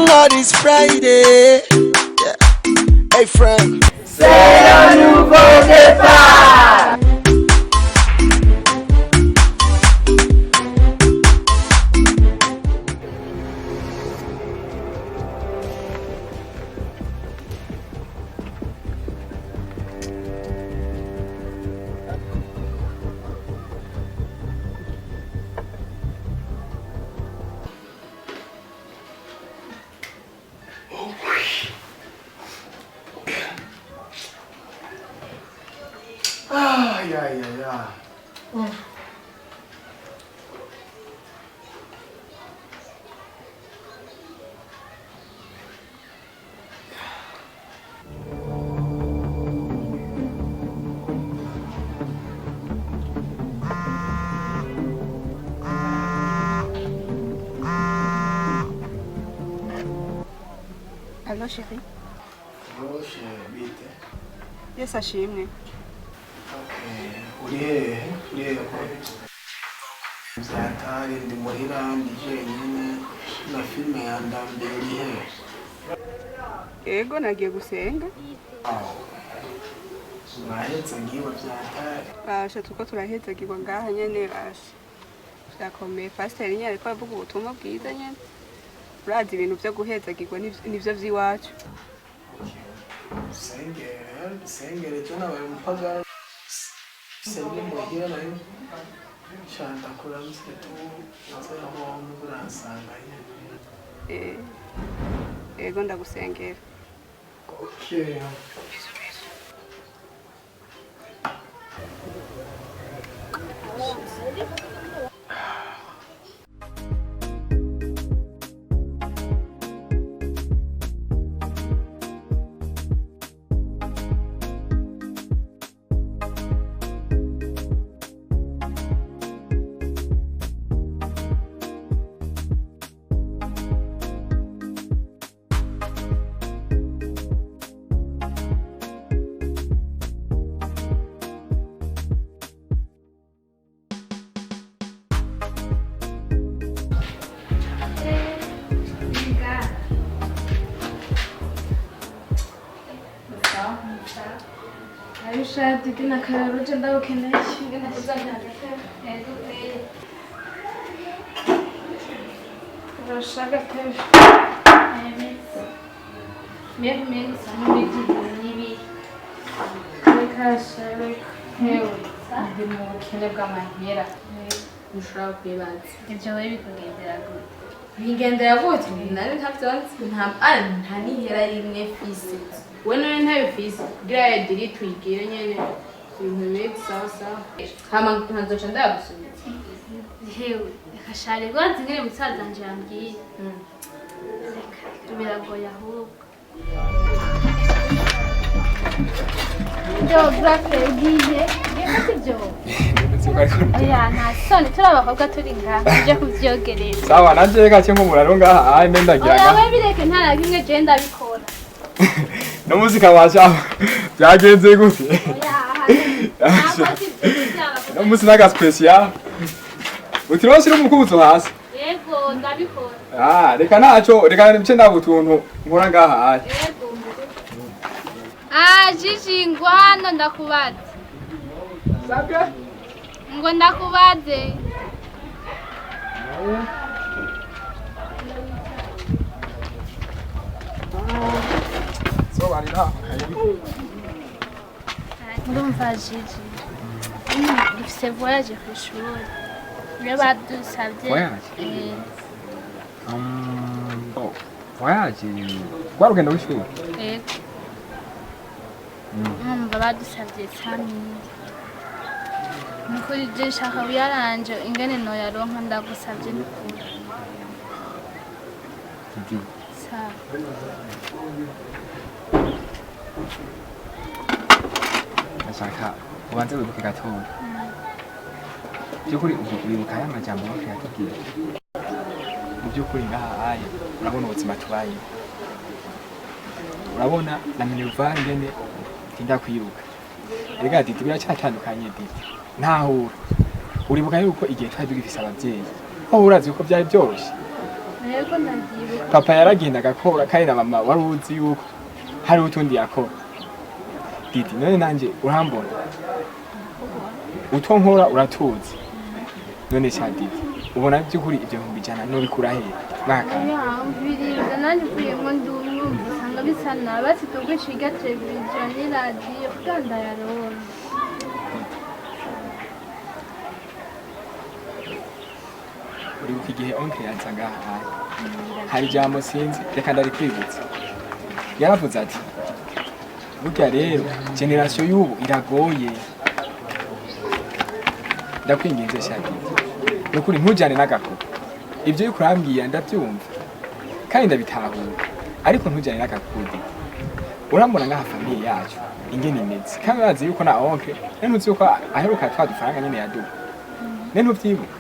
thank God it's Friday. Yeah. Hey Frank. C'est le nouveau départ. Allô chérie. Allô chérie, bite. Yes ashimwe. Urihe vyatari ndi muhira ndi jenyine na filime yandambiye urihe. Ego nagiye gusenga. Urahetse ngiwe vyatari. Basha tuko turahezagirwa ngaha nyene basha. Vyakomeye pasiteri nyene ariko avuga ubutumwa bwiza nyene. Urazi ibintu vyo guhezagirwa nivyo vy'iwacu. Sengere tuna bari mupagara. Senge muhira nayo. Shanda kuramutse tu nzaho muransanga nyene. Ego ndagusengera. Okay. Shati kina kararuje ndabukeneye ngena kuzanya hagati Rashaka tev Meri sana nibi Rekashe hewe ndi mu bukene bw'amahera ushobora kwibaza ibyo we bikugendera gute bigendera gute nari ntabyonse nta nihera rimwe fisi we nawe ntayo fisi kugira yagire twigire nyene ibintu biri sawa hama nkazoca ndagusubiza hewe reka share rwanze ngere musaza nje yambwiye reka biragoye ahubwo Geography sibyo oya nta soni turi abakobwa turi ngaha tuje kuvyogereza sawa nanje reka cyo ngumura ngaha ayi ndendagira oya we bireke ntara kimwe je ndabikora no muzika washa byagenze gute no muzika ga special utirosira umukubuzo hasi yego ndabikora reka naco reka nce ndabutuntu nkora ngaha ayi yego jiji ngwano ndakubaza sabwe ngo ndakubaze so barira ndumva jiji dufise voyage ku ishuri niyo badusabye voyage rwarugendo w'ishuri yego numva badusabye sami nukuri je nshaka biyaranje ingene noyaronka ndagusabye n'ukuri sawa ndashaka ubanze wibuke gatoya by'ukuri wibuka aya majambo wacu yatubwiye mu by'ukuri ngaha aye urabona ubuzima tubayeho urabona na minerval ngene tinda kwiruka rega diti biracyatandukanye diti ntahura uribuka yuko igihe twari dugifise abavyeyi aho urazi uko byari byoroshye Yego ndabyibuka. Papa yaragenda agakora kandi na mama wari uzi yuko hari utundi yakora. Didi none nanje urambona. Utwo nkora uratuzi. None sha Didi ubona by'ukuri ibyo bijana no bikura he mwaka. Ya mbiriza nanje kuyemo ndumva usanga bisa nabi ati tugwishiga televiziyo ni radio kuganda yarona. Uri ukigihe onke yansanga hari jambo sinzi reka ndari kwibutsa. Yaravuze ati burya rero generation y'ubu iragoye. Ndakwinginze sha Didi. Nukuri ntujane n'agakoko. Ibyo yukurambira ndabyumva. Kandi ndabitahura. Ariko ntujane n'agakoko. Urambona ngaha famille yacu ingene imeze. Kandi bazi yuko na onke ntuzi yuko aheruka twadufaranga nyene yaduka. Ne ntuvyibuka.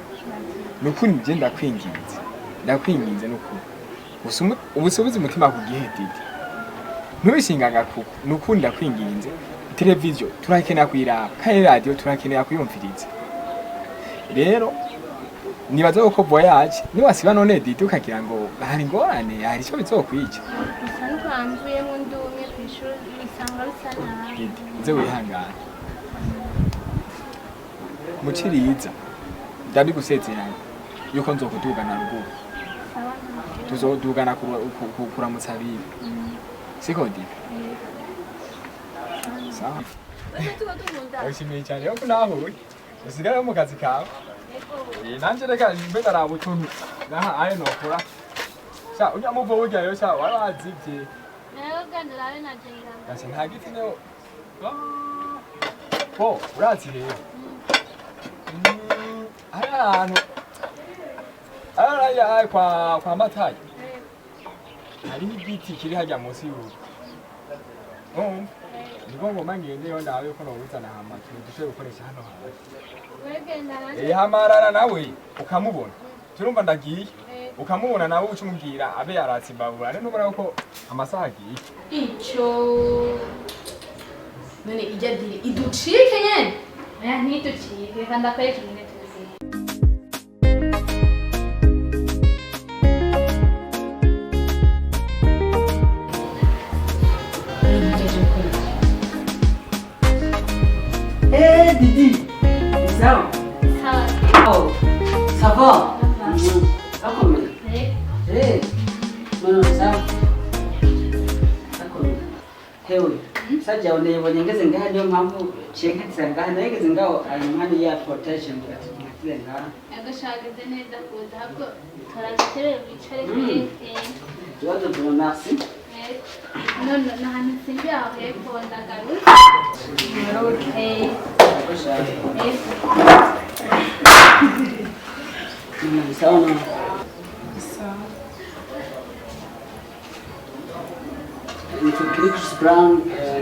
Nukuri nje ndakwinginze. Ndakwinginze nukuri. Ubusubiza umutima ku gihe Didi. Ntubishinga agakoko. Nukuri ndakwinginze. Televiziyo turakenera kuyiraba. Kandi radio turakenera kuyumviriza. Rero nibaza uko voyage niwasiba none Didi ukagira ngo hari ngorane hari cyo bizokwica. Usanzwe amvuyemo ndumye kwishuri bisanga bisa nabi. Didi nze wihangana. Muciriza ndandi gusezeranya yuko nzokudugana ruguru. Tuzodugana kuramutsa bibi. Siko Didi? Sawa. Ashimiye cyane yo kunahuye. Usigara mu kazi kawe. Nanje reka mbe daraba utuntu naha aye nokora. Sha unya muvo ujya yo sha warazivye. Nayo gandarawe na jenga. Kasi ntagiti ne. Po urazi rero. Ahantu. Ya kwa matayi. Hari igiti kiri hajya munsi y'urugo. Niko ngoma ngende yo ndawe ko no uzana hama tudushe gukoresha hano hano. Hamarara nawe ukamubona. Turumva ndagiye. Ukamubona nawe ucumubwira abe yaratsi babura. Rero nubara ko amasaha agiye. Ico none ijya Didi iducike nyene. Ntitucike kandi akwereka ingene tuzi. Didi, ça va? Oh, ça va? D'accord. Non, ça va. D'accord. Hewe, sajja unebonye ngeze ngaha niyo mpamvu cyenketse ngaha nageze ngaho ayimani ya protection ngakire ngaha. Agashagaze neza kuza ahubwo turagitere bicare kwete. Tuwazo bro merci. No, nahantu simbi aho hepfo ndagarutse. Okay. Sawa no. Nifikiri Brown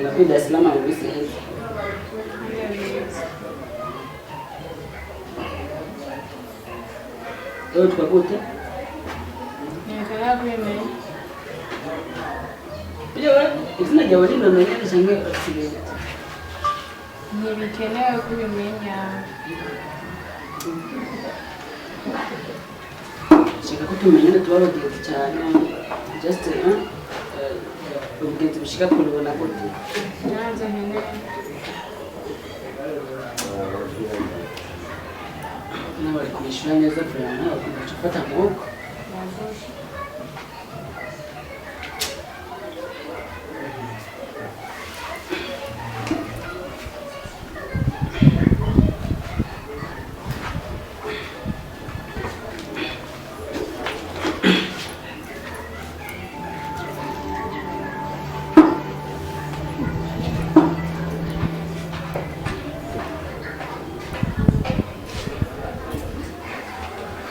na pia Dar es Salaam ambisi hizi. Leo tukakute. Nikaya kweme. Izina ryawe rinononyesha cyangwa accident? Ntibikenewe kubimenya. Shaka kutumenya tubabagenzi cyane. Just ubugenzi bushika kurubona gute? Nanze nkeneye. Nabari kumishura neza kurana bakunda gufata amaboko.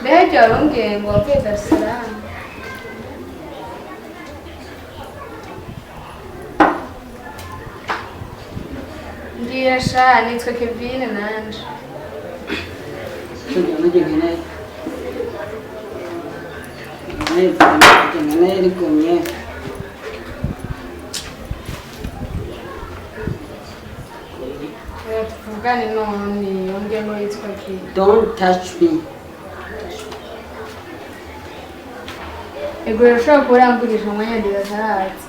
Bejo arongeye ngo wavuye Dar es Salaam. Ngiye sha nitwe Kevin nanje. Tujya ngene. Ngene rikomye. Tuvugane none ongeye ngo yitwa Kevin. Don't touch me. ego urashobora kuba uramvugisha umwanya ndira atarazi.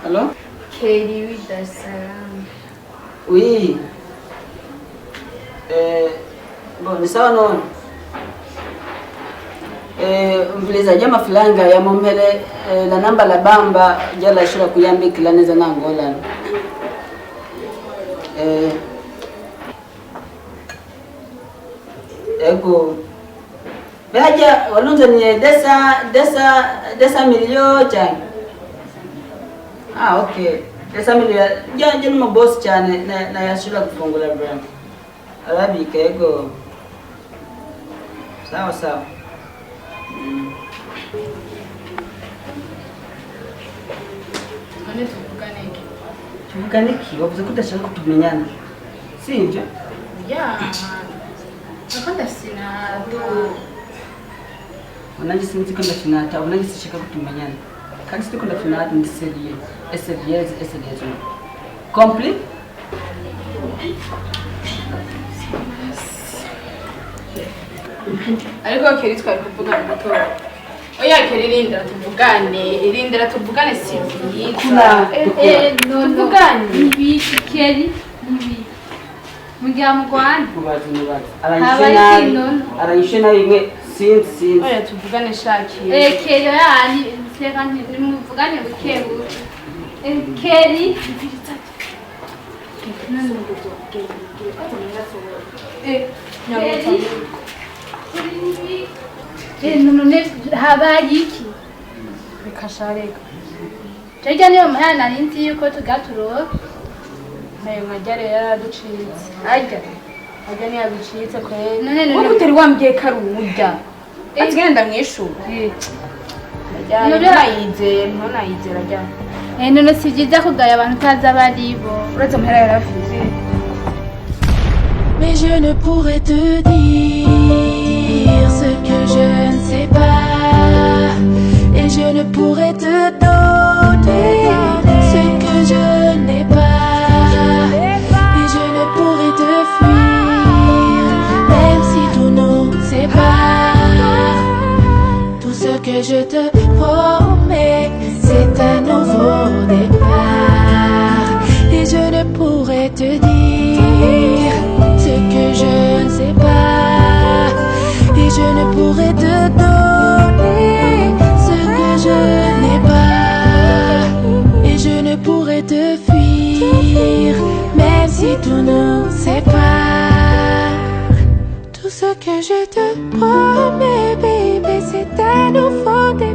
Allô? Keri oui, Dar es Salaam. Oui. Bon, ni sawa none. Mvilizaji amafulanga yamumpele la namba la bamba jala shira kuyambikila neza nangola. Ego. Baja walunza ni desa milio cyane. Ah, okay. Desa milio janje ni boss cyane na yashira kufungula brand. Arabika ego. Sawa sawa. None tuvugane iki? Tuvugane iki? Wavuze ko udashaka kutumenyana. Sivyo? Ya. Nakanda sinado. Unanjye sinzi ko ndafinata, unanjye sishaka kutumenyana. Kandi siko ndafinata ndi serieux. Sérieux. Complet? Ariko Keri twari kuvugana gato. Oya Keri irindira tuvugane si Kuna no tuvugane. Nibi Keri nibi. Mugira mugwana. kubaza. Habaye nono. Arayishe na imwe sinzi. Oya tuvugane shaki. Keri yani seka nimuvugane bukebu. Keri none habaye iki? Bikashareka. Tujya niyo mwana nari nzi yuko tugaturo. Nayo ngajyare yaraducitse. Ajya ni yaducitse kwe. None Wowe utari wambwiye ko ari umurya. Atugenda mwishuri. Ntunayizera ajya. none si byiza kugaya abantu utazi abaribo. Uretse muhera yaravuze. Mais je ne pourrais te dire ce que je ne sais pas. Et je ne pourrais te donner ce que je n'ai pas. Et je ne pourrais te fuir, même si tout nous sépare. Tout ce que je te promets, c'est un nouveau départ. Et je ne pourrais te dire ce que je ne sais pas. Et je ne pourrais te donner ce que je n'ai pas. Et je ne pourrais te fuir, même si tout nous sépare. Tout ce que je te promets, baby, c'est un nouveau départ.